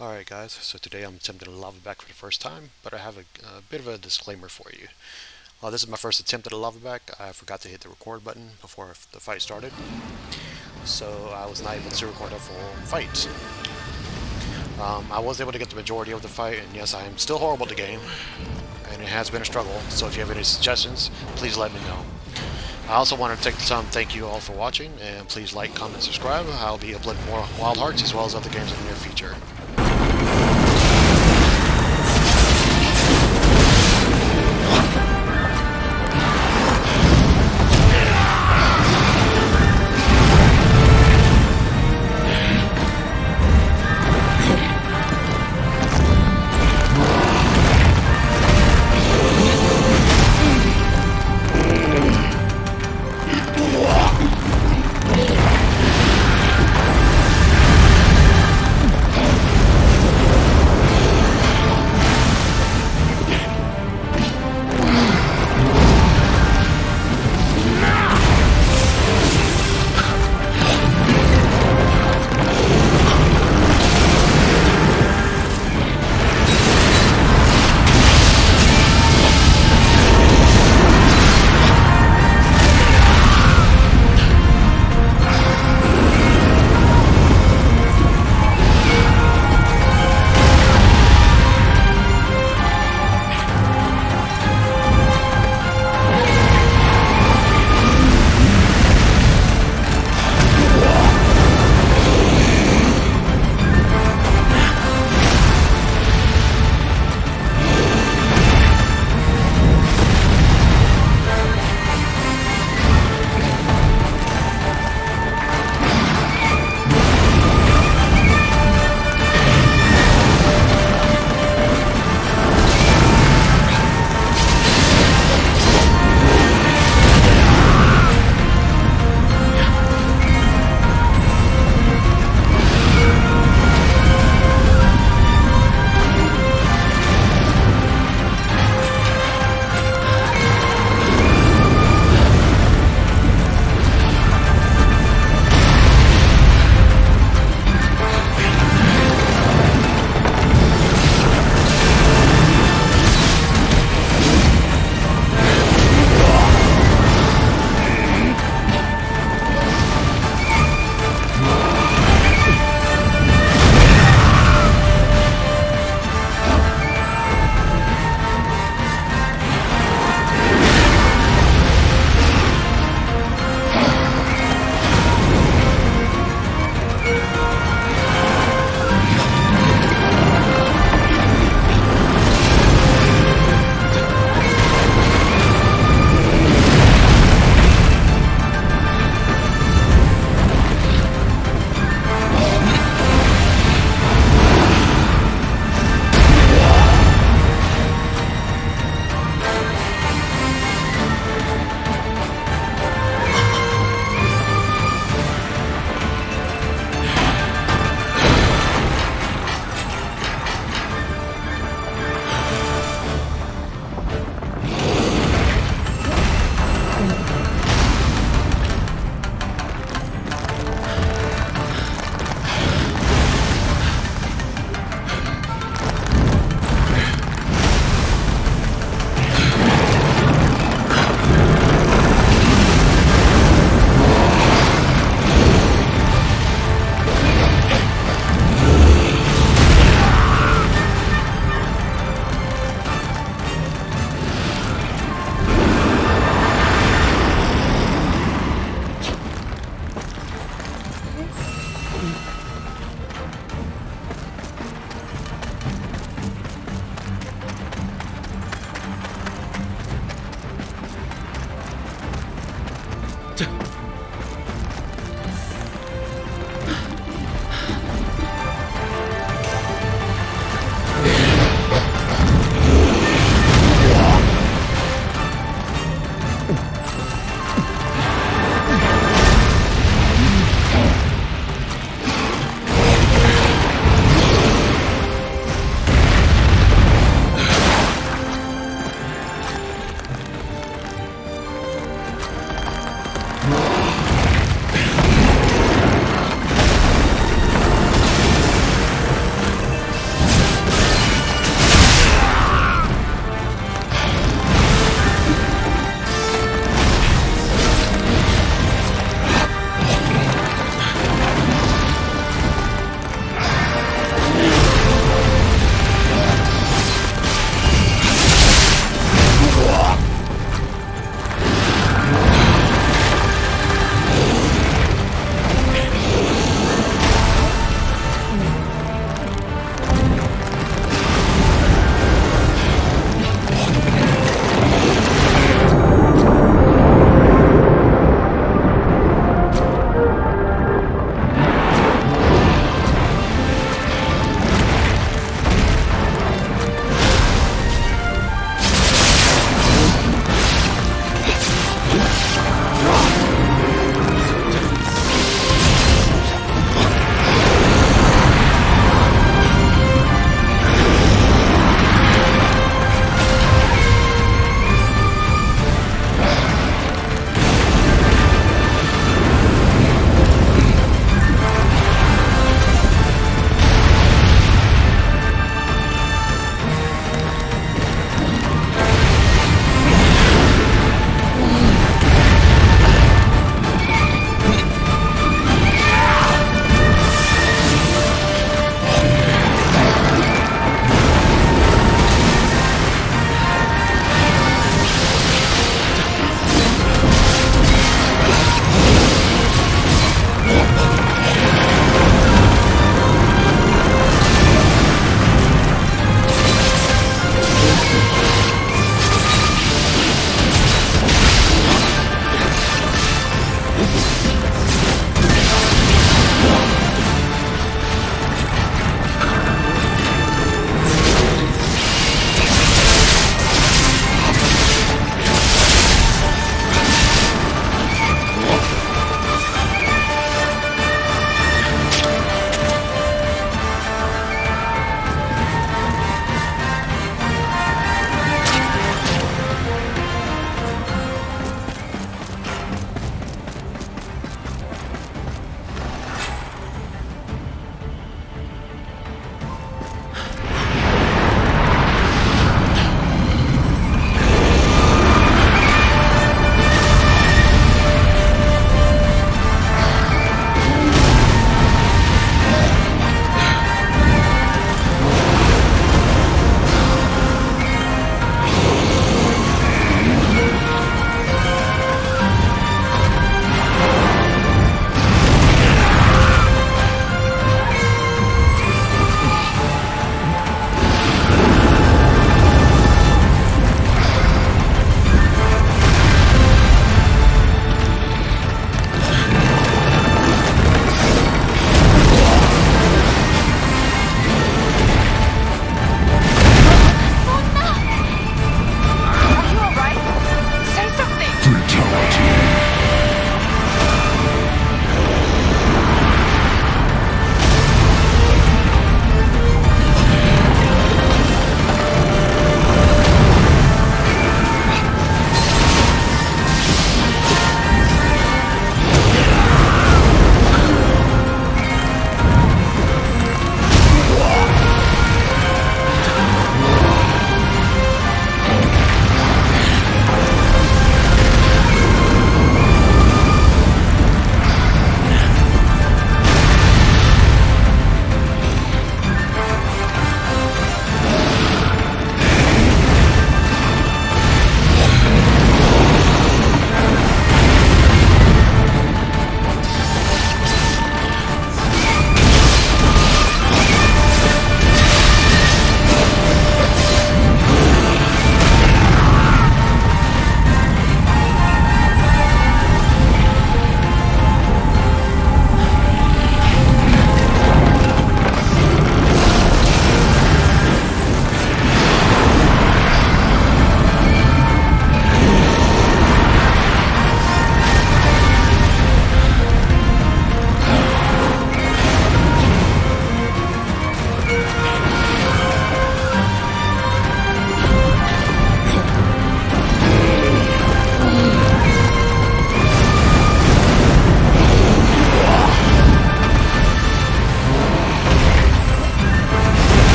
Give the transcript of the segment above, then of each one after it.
Alright guys, so today I'm attempting to Lavaback for the first time, but I have a bit of a disclaimer for you. This is my first attempt at a Lavaback. I forgot to hit the record button before the fight started, so I was not able to record a full fight. I was able to get the majority of the fight, and yes, I am still horrible at the game, and it has been a struggle, so if you have any suggestions, please let me know. I also want to take the time to thank you all for watching, and please like, comment, subscribe. I'll be uploading more Wild Hearts as well as other games in the near future.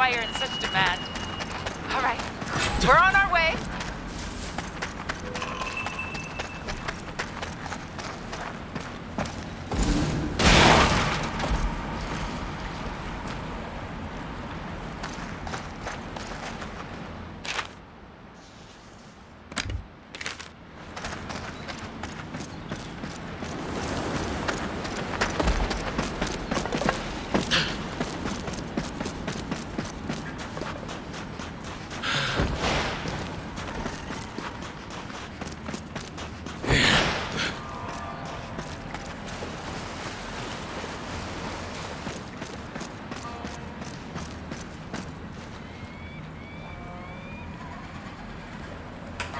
why you're in such demand. All right, we're on our way.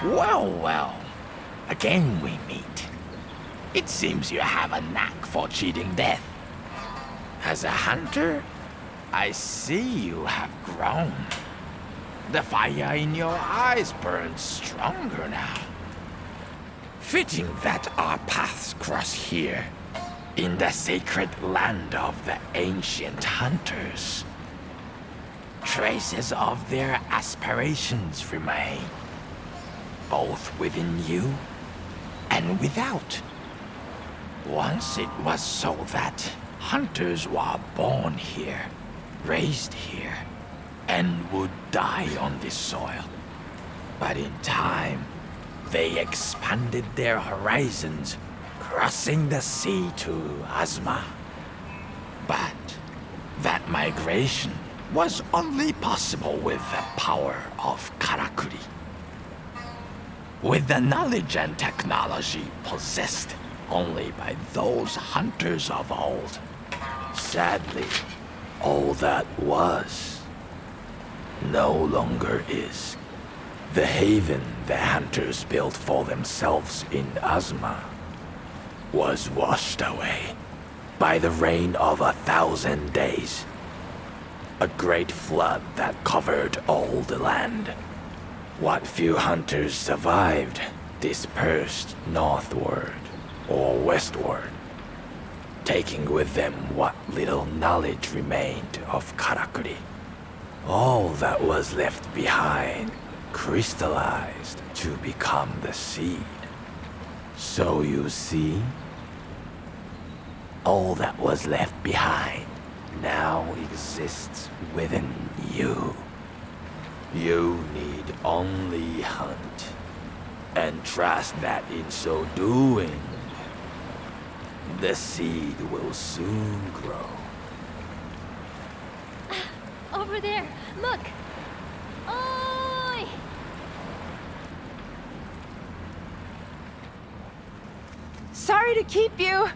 Well, again we meet. It seems you have a knack for cheating death. As a hunter, I see you have grown. The fire in your eyes burns stronger now. Fitting that our paths cross here, in the sacred land of the ancient hunters. Traces of their aspirations remain, both within you and without. Once it was so that hunters were born here, raised here, and would die on this soil. But in time, they expanded their horizons, crossing the sea to Azuma. But that migration was only possible with the power of Karakuri. With the knowledge and technology possessed only by those hunters of old. Sadly, all that was no longer is. The haven the hunters built for themselves in Azuma was washed away by the rain of 1,000 days. A great flood that covered all the land. What few hunters survived dispersed northward or westward, taking with them what little knowledge remained of Karakuri. All that was left behind crystallized to become the seed. So you see, all that was left behind now exists within you. You need only hunt, and trust that in so doing, the seed will soon grow. Over there, look! Oi! Sorry to keep you.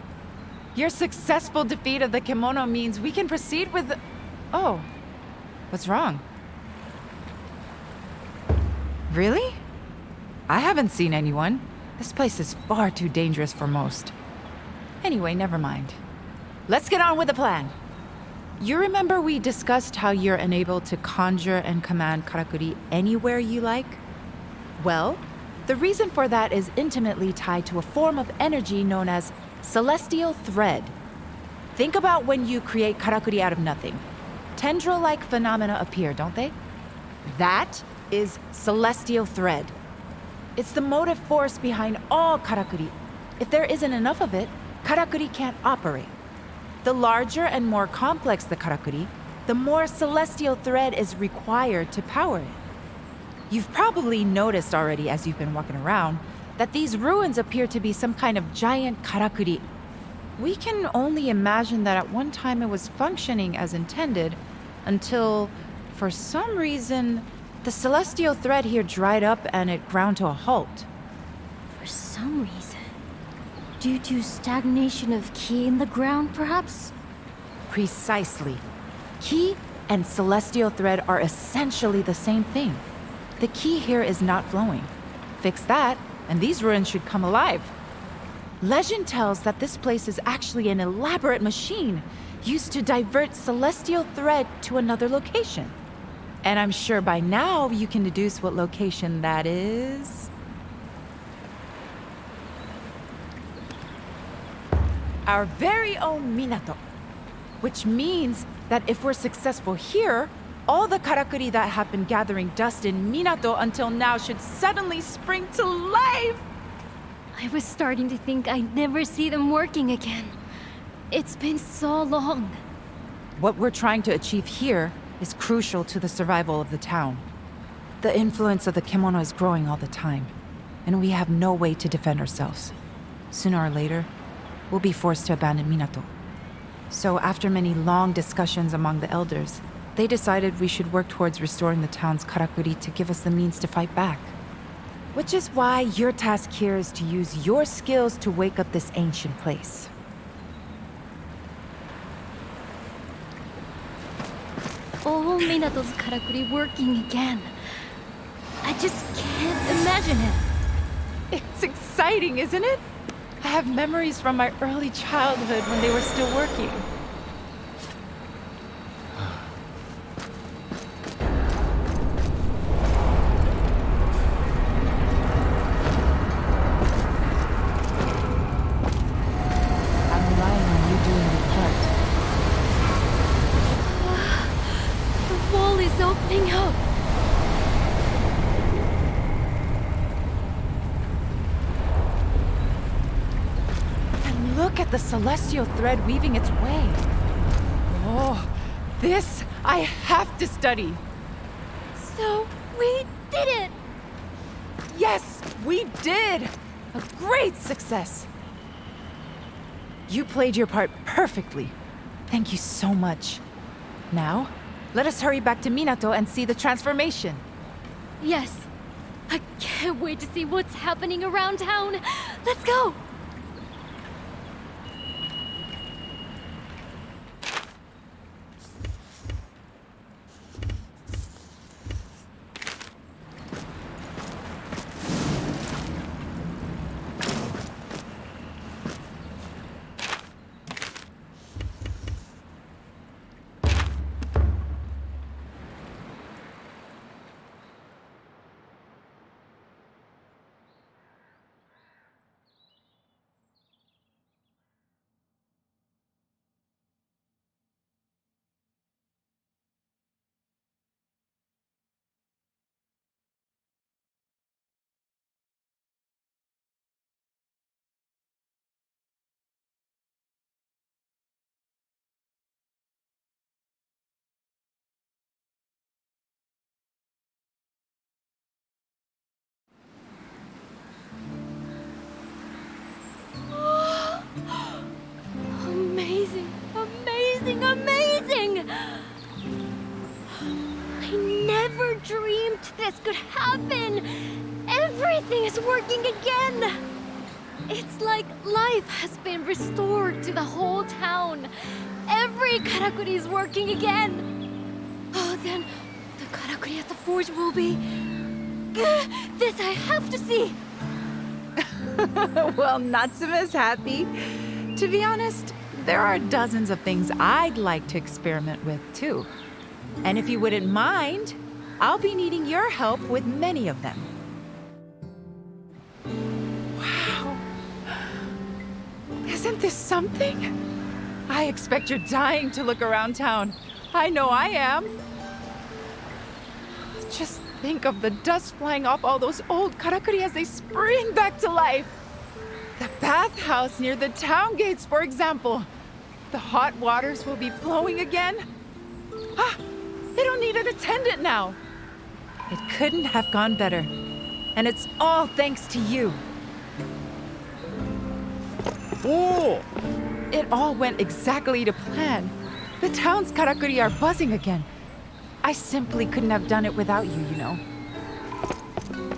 Your successful defeat of the kimono means we can proceed with the... Oh, what's wrong? Really? I haven't seen anyone. This place is far too dangerous for most. Anyway, never mind. Let's get on with the plan. You remember we discussed how you're enabled to conjure and command Karakuri anywhere you like? Well, the reason for that is intimately tied to a form of energy known as celestial thread. Think about when you create Karakuri out of nothing. Tendril-like phenomena appear, don't they? That is celestial thread. It's the motive force behind all Karakuri. If there isn't enough of it, Karakuri can't operate. The larger and more complex the Karakuri, the more celestial thread is required to power it. You've probably noticed already as you've been walking around that these ruins appear to be some kind of giant Karakuri. We can only imagine that at one time it was functioning as intended until, for some reason, the celestial thread here dried up and it ground to a halt. For some reason. Due to stagnation of ki in the ground, perhaps? Precisely. Ki and celestial thread are essentially the same thing. The ki here is not flowing. Fix that, and these ruins should come alive. Legend tells that this place is actually an elaborate machine used to divert celestial thread to another location. And I'm sure by now you can deduce what location that is. Our very own Minato. Which means that if we're successful here, all the karakuri that have been gathering dust in Minato until now should suddenly spring to life! I was starting to think I'd never see them working again. It's been so long. What we're trying to achieve here is crucial to the survival of the town. The influence of the kimono is growing all the time, and we have no way to defend ourselves. Sooner or later, we'll be forced to abandon Minato. So after many long discussions among the elders, they decided we should work towards restoring the town's karakuri to give us the means to fight back. Which is why your task here is to use your skills to wake up this ancient place. All Minato's karakuri working again. I just can't imagine it. It's exciting, isn't it? I have memories from my early childhood when they were still working. I'm relying on you doing your part. The wall is opening up. And look at the celestial thread weaving its way. Oh, this I have to study. So, we did it! Yes, we did! A great success! You played your part perfectly. Thank you so much. Now, let us hurry back to Minato and see the transformation. Yes. I can't wait to see what's happening around town. Let's go! Amazing, amazing, amazing! I never dreamed this could happen! Everything is working again! It's like life has been restored to the whole town. Every karakuri is working again. Oh, then the karakuri at the forge will be... This I have to see! Well, Natsuma's happy. To be honest, there are dozens of things I'd like to experiment with, too. And if you wouldn't mind, I'll be needing your help with many of them. Wow. Isn't this something? I expect you're dying to look around town. I know I am. Just think of the dust flying off all those old karakuri as they spring back to life. The bathhouse near the town gates, for example. The hot waters will be flowing again. Ah, they don't need an attendant now. It couldn't have gone better. And it's all thanks to you. Oh! It all went exactly to plan. The town's karakuri are buzzing again. I simply couldn't have done it without you, you know.